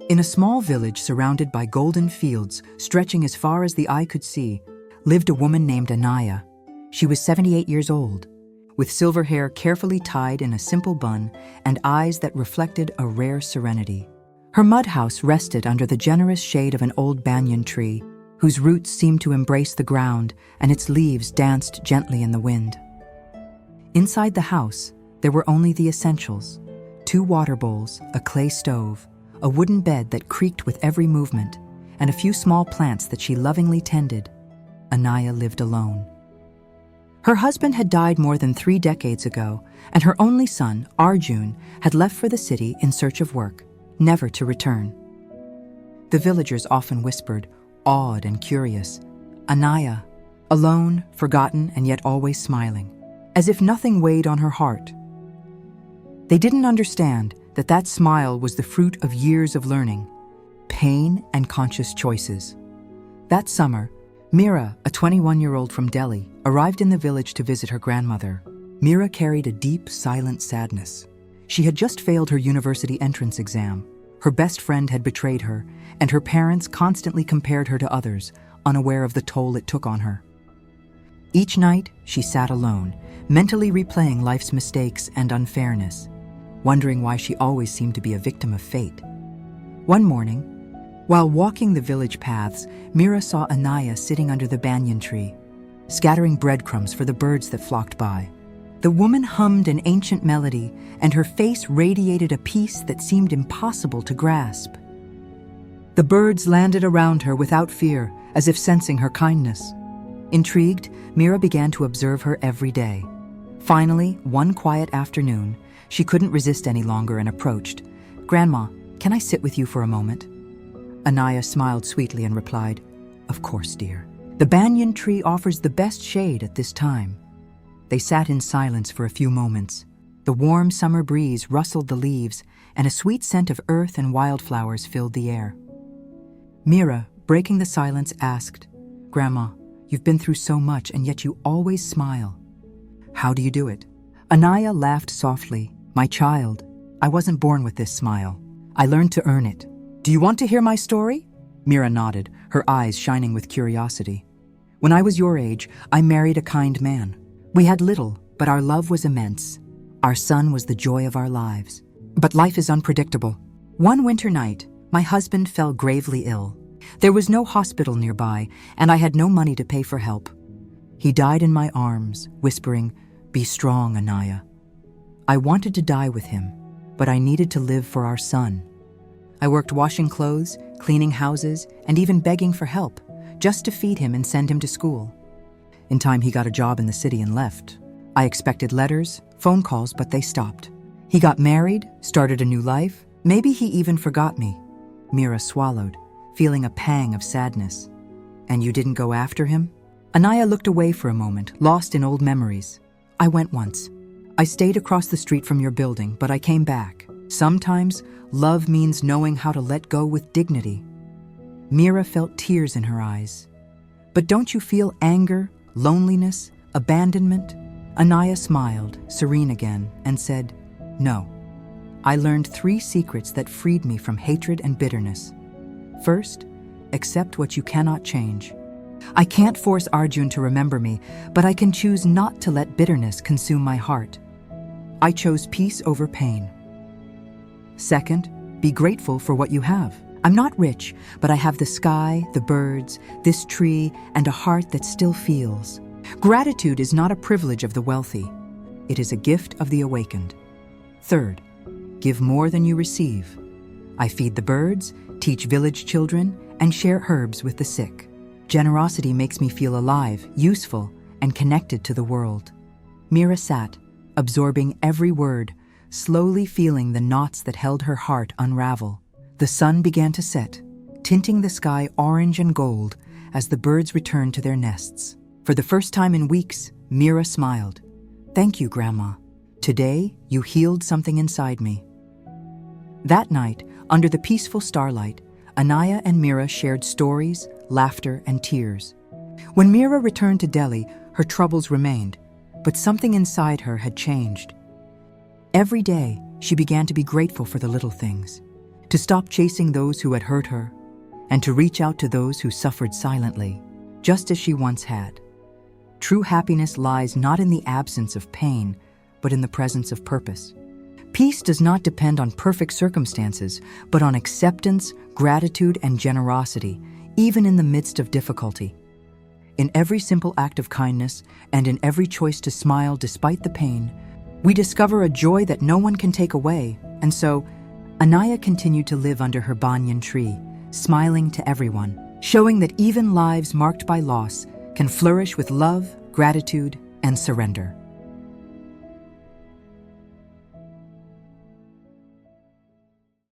In a small village surrounded by golden fields stretching as far as the eye could see, lived a woman named Anaya. She was 78 years old, with silver hair carefully tied in a simple bun and eyes that reflected a rare serenity. Her mud house rested under the generous shade of an old banyan tree, whose roots seemed to embrace the ground and its leaves danced gently in the wind. Inside the house, there were only the essentials: 2 water bowls, a clay stove, a wooden bed that creaked with every movement, and a few small plants that she lovingly tended. Anaya lived alone. Her husband had died more than 3 decades ago, and her only son, Arjun, had left for the city in search of work, never to return. The villagers often whispered, awed and curious, "Anaya, alone, forgotten, and yet always smiling," as if nothing weighed on her heart. They didn't understand that that smile was the fruit of years of learning, pain, and conscious choices. That summer, Meera, a 21-year-old from Delhi, arrived in the village to visit her grandmother. Meera carried a deep, silent sadness. She had just failed her university entrance exam. Her best friend had betrayed her, and her parents constantly compared her to others, unaware of the toll it took on her. Each night, she sat alone, mentally replaying life's mistakes and unfairness, wondering why she always seemed to be a victim of fate. One morning, while walking the village paths, Meera saw Anaya sitting under the banyan tree, scattering breadcrumbs for the birds that flocked by. The woman hummed an ancient melody, and her face radiated a peace that seemed impossible to grasp. The birds landed around her without fear, as if sensing her kindness. Intrigued, Meera began to observe her every day. Finally, one quiet afternoon, she couldn't resist any longer and approached. "Grandma, can I sit with you for a moment?" Anaya smiled sweetly and replied, "Of course, dear. The banyan tree offers the best shade at this time." They sat in silence for a few moments. The warm summer breeze rustled the leaves, and a sweet scent of earth and wildflowers filled the air. Meera, breaking the silence, asked, "Grandma, you've been through so much, and yet you always smile. How do you do it?" Anaya laughed softly. "My child, I wasn't born with this smile. I learned to earn it. Do you want to hear my story?" Meera nodded, her eyes shining with curiosity. "When I was your age, I married a kind man. We had little, but our love was immense. Our son was the joy of our lives. But life is unpredictable. One winter night, my husband fell gravely ill. There was no hospital nearby, and I had no money to pay for help. He died in my arms, whispering, 'Be strong, Anaya.' I wanted to die with him, but I needed to live for our son. I worked washing clothes, cleaning houses, and even begging for help, just to feed him and send him to school. In time, he got a job in the city and left. I expected letters, phone calls, but they stopped. He got married, started a new life. Maybe he even forgot me." Meera swallowed, feeling a pang of sadness. "And you didn't go after him?" Anaya looked away for a moment, lost in old memories. "I went once. I stayed across the street from your building, but I came back. Sometimes, love means knowing how to let go with dignity." Meera felt tears in her eyes. "But don't you feel anger, loneliness, abandonment?" Anaya smiled, serene again, and said, "No. I learned 3 secrets that freed me from hatred and bitterness. First, accept what you cannot change. I can't force Arjun to remember me, but I can choose not to let bitterness consume my heart. I chose peace over pain. Second, be grateful for what you have. I'm not rich, but I have the sky, the birds, this tree, and a heart that still feels. Gratitude is not a privilege of the wealthy. It is a gift of the awakened. Third, give more than you receive. I feed the birds, teach village children, and share herbs with the sick. Generosity makes me feel alive, useful, and connected to the world." Meera sat, absorbing every word, slowly feeling the knots that held her heart unravel. The sun began to set, tinting the sky orange and gold as the birds returned to their nests. For the first time in weeks, Meera smiled. "Thank you, Grandma. Today, you healed something inside me." That night, under the peaceful starlight, Anaya and Meera shared stories, laughter, and tears. When Meera returned to Delhi, her troubles remained, but something inside her had changed. Every day, she began to be grateful for the little things. to stop chasing those who had hurt her, and to reach out to those who suffered silently, just as she once had. True happiness lies not in the absence of pain, but in the presence of purpose. Peace does not depend on perfect circumstances, but on acceptance, gratitude, and generosity, even in the midst of difficulty. In every simple act of kindness, and in every choice to smile despite the pain, we discover a joy that no one can take away. And so, Anaya continued to live under her banyan tree, smiling to everyone, showing that even lives marked by loss can flourish with love, gratitude, and surrender.